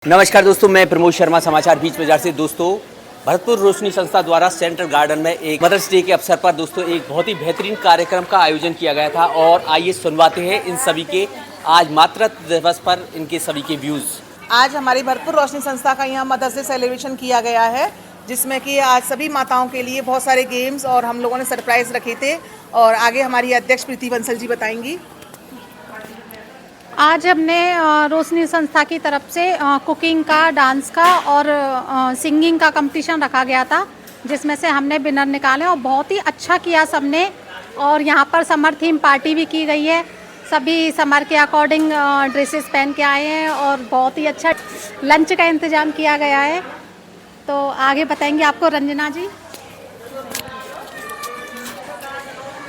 नमस्कार दोस्तों, मैं प्रमोद शर्मा समाचार बीच बाजार से। दोस्तों, भरतपुर रोशनी संस्था द्वारा सेंट्रल गार्डन में एक मदर्स डे के अवसर पर दोस्तों एक बहुत ही बेहतरीन कार्यक्रम का आयोजन किया गया था। और आइए सुनवाते हैं इन सभी के आज मातृत्व दिवस पर इनके सभी के व्यूज़। आज हमारी भरतपुर रोशनी संस्था का यहाँ मदर्स डे सेलिब्रेशन किया गया है, जिसमें कि आज सभी माताओं के लिए बहुत सारे गेम्स और हम लोगों ने सरप्राइज रखे थे। और आगे हमारी अध्यक्ष प्रीति बंसल जी बताएंगी। आज हमने रोशनी संस्था की तरफ से कुकिंग का, डांस का और सिंगिंग का कंपटीशन रखा गया था, जिसमें से हमने विनर निकाले और बहुत ही अच्छा किया सबने। और यहाँ पर समर थीम पार्टी भी की गई है, सभी समर के अकॉर्डिंग ड्रेसेस पहन के आए हैं और बहुत ही अच्छा लंच का इंतज़ाम किया गया है। तो आगे बताएंगे आपको रंजना जी।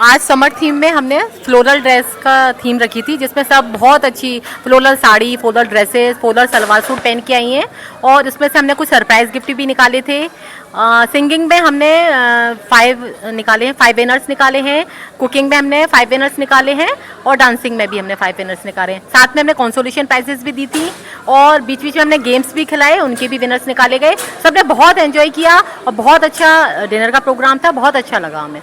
आज समर थीम में हमने फ्लोरल ड्रेस का थीम रखी थी, जिसमें सब बहुत अच्छी floral sari, floral dresses, floral salwar suit पहन के आई हैं। और इसमें से हमने कुछ सरप्राइज गिफ्ट भी निकाले थे। सिंगिंग में हमने 5 विनर्स निकाले हैं। कुकिंग में हमने 5 विनर्स निकाले हैं और डांसिंग में भी हमने 5 विनर्स निकाले हैं। साथ में हमने कंसोलेशन प्राइजेस भी दी थी और बीच बीच में हमने गेम्स भी खिलाए, उनके भी विनर्स निकाले गए। सबने बहुत एंजॉय किया और बहुत अच्छा डिनर का प्रोग्राम था, बहुत अच्छा लगा हमें।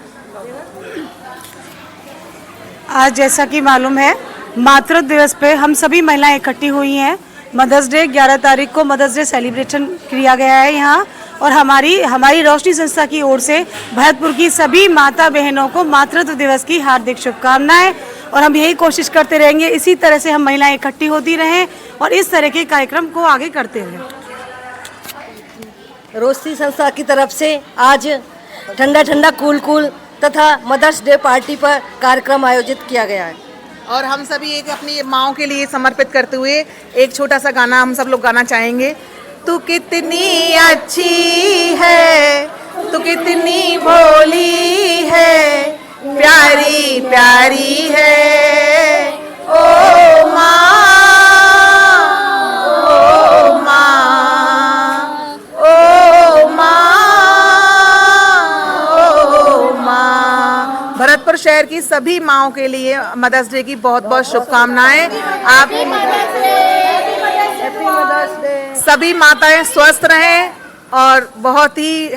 आज जैसा कि मालूम है, मातृत्व दिवस पे हम सभी महिलाएं इकट्ठी हुई हैं। मदर्स डे 11 तारीख को मदर्स डे सेलिब्रेशन किया गया है यहाँ। और हमारी रोशनी संस्था की ओर से भरतपुर की सभी माता बहनों को मातृत्व दिवस की हार्दिक शुभकामनाएं। और हम यही कोशिश करते रहेंगे, इसी तरह से हम महिलाएं इकट्ठी होती रहें और इस तरह के कार्यक्रम को आगे करते रहें। रोशनी संस्था की तरफ से आज ठंडा ठंडा कूल तथा मदर्स डे पार्टी पर कार्यक्रम आयोजित किया गया है। और हम सभी एक अपनी माँओं के लिए समर्पित करते हुए एक छोटा सा गाना हम सब लोग गाना चाहेंगे। तू कितनी अच्छी है, तू कितनी भोली है, प्यारी प्यारी है ओ माँ, ओ माँ, ओ माँ, ओ माँ। भरतपुर शहर की सभी माँओं के लिए मदर्स डे की बहुत बहुत शुभकामनाएं। आप सभी माताएं स्वस्थ रहें और बहुत ही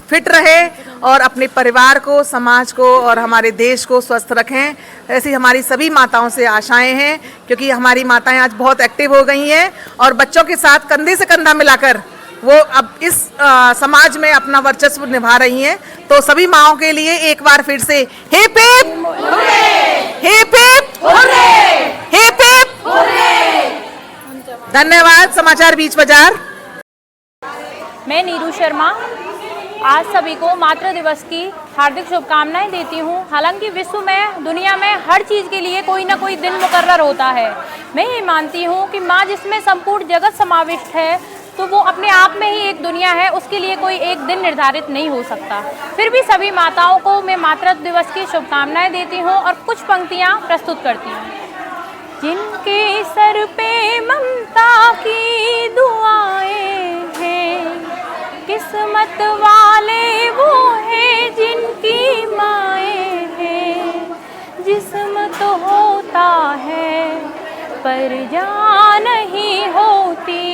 फिट रहें और अपने परिवार को, समाज को और हमारे देश को स्वस्थ रखें। ऐसी हमारी सभी माताओं से आशाएं हैं, क्योंकि हमारी माताएं आज बहुत एक्टिव हो गई हैं और बच्चों के साथ कंधे से कंधा मिलाकर वो अब इस समाज में अपना वर्चस्व निभा रही हैं। तो सभी माँओं के लिए एक बार फिर से hip hip hurray, hip hip hurray, hip hip hurray. धन्यवाद। समाचार बीच बाजार। मैं नीरू शर्मा आज सभी को मातृ दिवस की हार्दिक शुभकामनाएं देती हूं। हालांकि विश्व में, दुनिया में हर चीज़ के लिए कोई ना कोई दिन मुकर्रर होता है। मैं ये मानती हूं कि माँ जिसमें संपूर्ण जगत समाविष्ट है, तो वो अपने आप में ही एक दुनिया है, उसके लिए कोई एक दिन निर्धारित नहीं हो सकता। फिर भी सभी माताओं को मैं मातृत्व दिवस की शुभकामनाएं देती हूँ और कुछ पंक्तियाँ प्रस्तुत करती हूँ। जिनके सर पे ममता की दुआएं हैं, किस्मत वाले वो हैं जिनकी माएँ हैं। जिस्म तो होता है पर जान नहीं होती,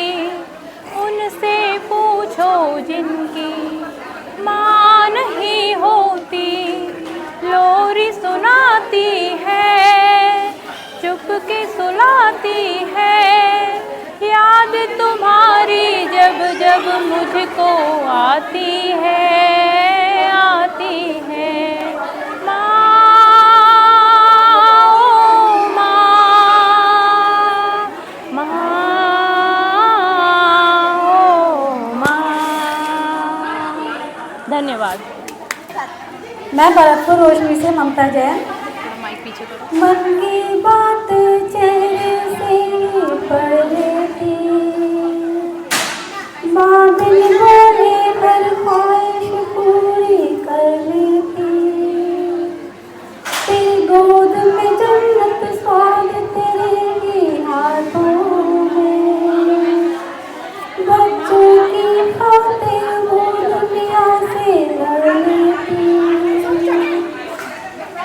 उनसे पूछो जिनकी माँ नहीं होती। लोरी सुनाती है, चुप के सुलाती है, याद तुम्हारी जब जब मुझको आती है, आती है। माँ, ओ माँ, माँ, ओ माँ। धन्यवाद। मैं भरतपुर रोशनी से ममता जैन। मन की बात चेहरे से पढ़ लेती, माँ बिन बोले हर ख्वाहिश पूरी कर लेती। तेरी गोद में जन्नत स्वाद तेरे ही हाथों में, बच्चों की खातिर वो दुनिया से लड़ लेती।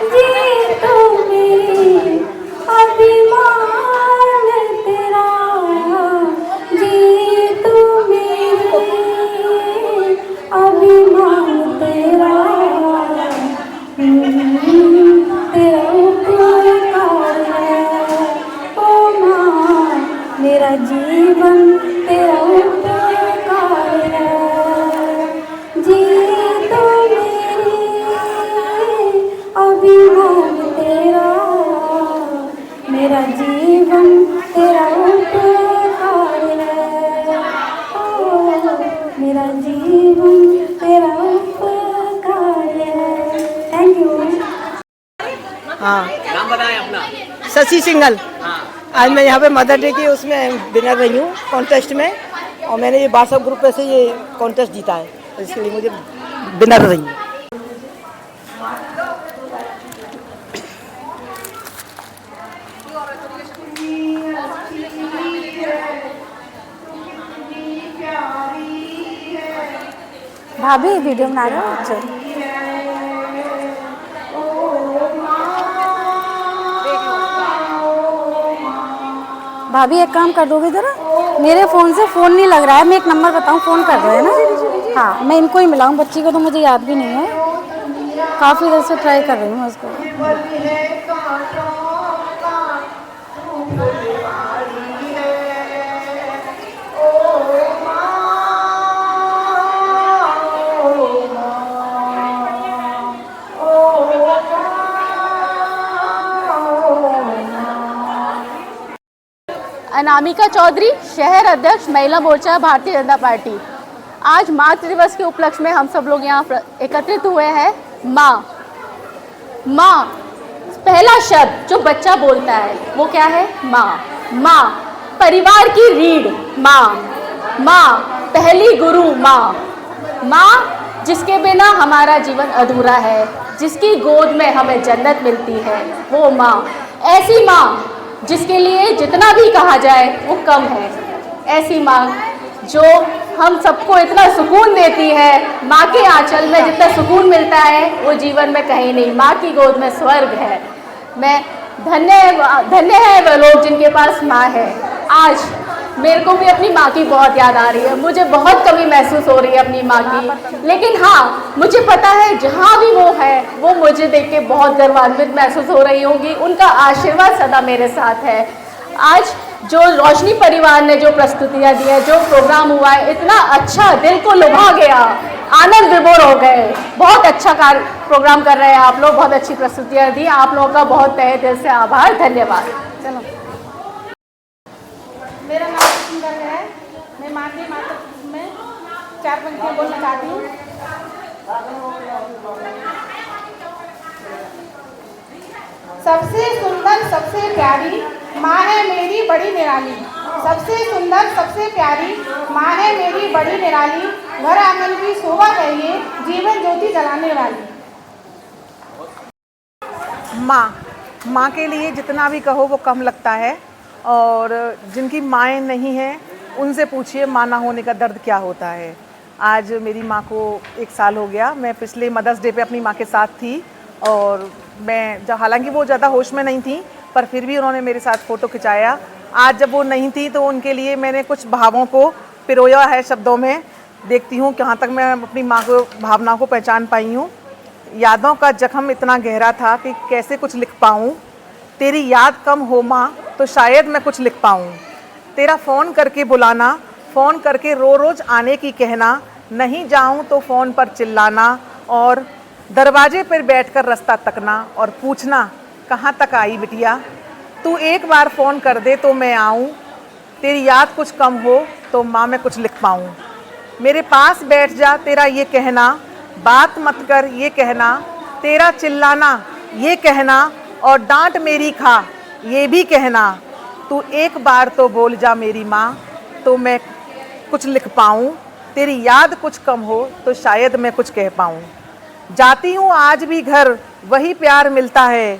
जी तो मेरी अभिमान तेरा, जी तेरा उपकार है, जी तो मेरी अभिमान तेरा, मेरा जीवन तेरा उपकार है, ओ मेरा जीवन तेरा उपकार है। Thank you. हाँ, नाम बताएं अपना। शशि सिंघल। हाँ, आज मैं यहाँ पे मदर डे की उसमें विनर रही हूँ कॉन्टेस्ट में, और मैंने ये व्हाट्सएप ग्रुप पे से ये कॉन्टेस्ट जीता है, इसके लिए मुझे विनर रही हूँ। भाभी वीडियो बना रहे हो? चल। भाभी एक काम कर दोगे जरा, मेरे फ़ोन से फ़ोन नहीं लग रहा है, मैं एक नंबर बताऊँ, फ़ोन कर रहे हैं ना। हाँ, मैं इनको ही मिलाऊँ, बच्ची को तो मुझे याद भी नहीं है, काफ़ी देर से ट्राई कर रही हूँ उसको। अनामिका चौधरी, शहर अध्यक्ष महिला मोर्चा भारतीय जनता पार्टी। आज मातृ दिवस के उपलक्ष्य में हम सब लोग यहाँ एकत्रित हुए हैं। माँ, माँ, पहला शब्द जो बच्चा बोलता है वो क्या है? माँ। माँ, परिवार की रीढ़ माँ। माँ, पहली गुरु माँ। माँ, जिसके बिना हमारा जीवन अधूरा है, जिसकी गोद में हमें जन्नत मिलती है, वो माँ। ऐसी माँ जिसके लिए जितना भी कहा जाए वो कम है। ऐसी माँ जो हम सबको इतना सुकून देती है, माँ के आंचल में जितना सुकून मिलता है वो जीवन में कहीं नहीं, माँ की गोद में स्वर्ग है। मैं धन्य है वो लोग जिनके पास माँ है। आज मेरे को भी अपनी माँ की बहुत याद आ रही है, मुझे बहुत कमी महसूस हो रही है अपनी माँ की, लेकिन हाँ मुझे पता है जहाँ भी वो है वो मुझे देख के बहुत गर्वान्वित महसूस हो रही होंगी, उनका आशीर्वाद सदा मेरे साथ है। आज जो रोशनी परिवार ने जो प्रस्तुतियाँ दी है, जो प्रोग्राम हुआ है, इतना अच्छा, दिल को लुभा गया, आनंद विभोर हो गए। बहुत अच्छा प्रोग्राम कर रहे हैं आप लोग, बहुत अच्छी प्रस्तुतियाँ दी, आप लोगों का बहुत तहे दिल से आभार, धन्यवाद। चलो, मेरा नाम सुंदर है, मैं माँ के मातृत्व में 4 पंक्तियाँ बोलना चाहती हूँ। सबसे सुंदर सबसे प्यारी माँ है मेरी बड़ी निराली, सबसे सुंदर सबसे प्यारी माँ है मेरी बड़ी निराली, घर आंगन की शोभा है ये, जीवन ज्योति जलाने वाली। माँ के लिए जितना भी कहो वो कम लगता है, और जिनकी माएँ नहीं हैं उनसे पूछिए माँ ना होने का दर्द क्या होता है। आज मेरी माँ को 1 साल हो गया। मैं पिछले मदर्स डे पे अपनी माँ के साथ थी, और मैं जब, हालांकि वो ज़्यादा होश में नहीं थी, पर फिर भी उन्होंने मेरे साथ फ़ोटो खिंचाया। आज जब वो नहीं थी तो उनके लिए मैंने कुछ भावों को पिरोया है शब्दों में। देखती हूँ कहाँ तक मैं अपनी माँ को, भावनाओं को पहचान पाई हूँ। यादों का जख्म इतना गहरा था कि कैसे कुछ लिख पाऊँ, तेरी याद कम हो माँ तो शायद मैं कुछ लिख पाऊँ। तेरा फ़ोन करके बुलाना, फ़ोन करके रोज़ आने की कहना, नहीं जाऊँ तो फ़ोन पर चिल्लाना, और दरवाजे पर बैठकर रास्ता तकना और पूछना कहाँ तक आई बिटिया, तू एक बार फ़ोन कर दे तो मैं आऊँ, तेरी याद कुछ कम हो तो माँ मैं कुछ लिख पाऊँ। मेरे पास बैठ जा तेरा ये कहना, बात मत कर ये कहना, तेरा चिल्लाना ये कहना, और डांट मेरी खा ये भी कहना, तू एक बार तो बोल जा मेरी माँ तो मैं कुछ लिख पाऊँ, तेरी याद कुछ कम हो तो शायद मैं कुछ कह पाऊँ। जाती हूँ आज भी घर वही प्यार मिलता है,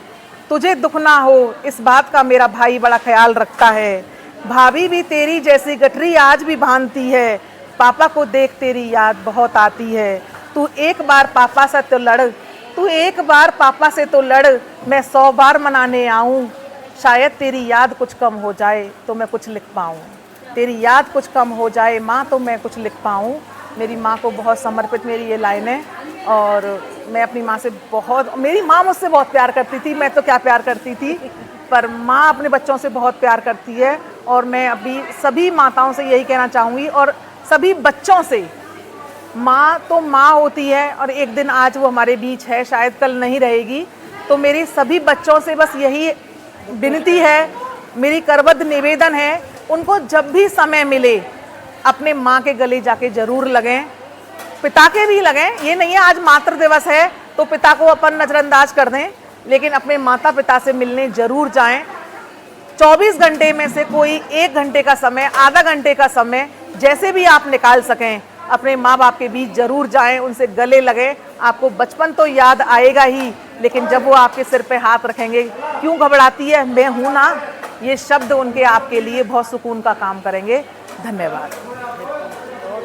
तुझे दुख ना हो इस बात का मेरा भाई बड़ा ख्याल रखता है। भाभी भी तेरी जैसी गठरी आज भी बांधती है, पापा को देख तेरी याद बहुत आती है। तू एक बार पापा से तो लड़, तू एक बार पापा से तो लड़, मैं 100 बार मनाने आऊँ, शायद तेरी याद कुछ कम हो जाए तो मैं कुछ लिख पाऊँ। तेरी याद कुछ कम हो जाए माँ तो मैं कुछ लिख पाऊँ। मेरी माँ को बहुत समर्पित मेरी ये लाइनें, और मैं अपनी माँ से बहुत, मेरी माँ मुझसे बहुत प्यार करती थी, मैं तो क्या प्यार करती थी, पर माँ अपने बच्चों से बहुत प्यार करती है, और मैं अभी सभी माताओं से यही कहना चाहूँगी और सभी बच्चों से, माँ तो माँ होती है और एक दिन आज वो हमारे बीच है, शायद कल नहीं रहेगी। तो मेरी सभी बच्चों से बस यही विनती है, मेरी करबद्ध निवेदन है, उनको जब भी समय मिले अपने माँ के गले जाके ज़रूर लगें, पिता के भी लगें। ये नहीं है आज मातृ दिवस है तो पिता को अपन नज़रअंदाज कर दें, लेकिन अपने माता पिता से मिलने ज़रूर जाएं। 24 घंटे में से कोई 1 घंटे का समय, आधा घंटे का समय जैसे भी आप निकाल सकें, अपने माँ बाप के बीच ज़रूर जाएं, उनसे गले लगें। आपको बचपन तो याद आएगा ही, लेकिन जब वो आपके सिर पे हाथ रखेंगे, क्यों घबराती है, मैं हूँ ना, ये शब्द उनके आपके लिए बहुत सुकून का काम करेंगे। धन्यवाद।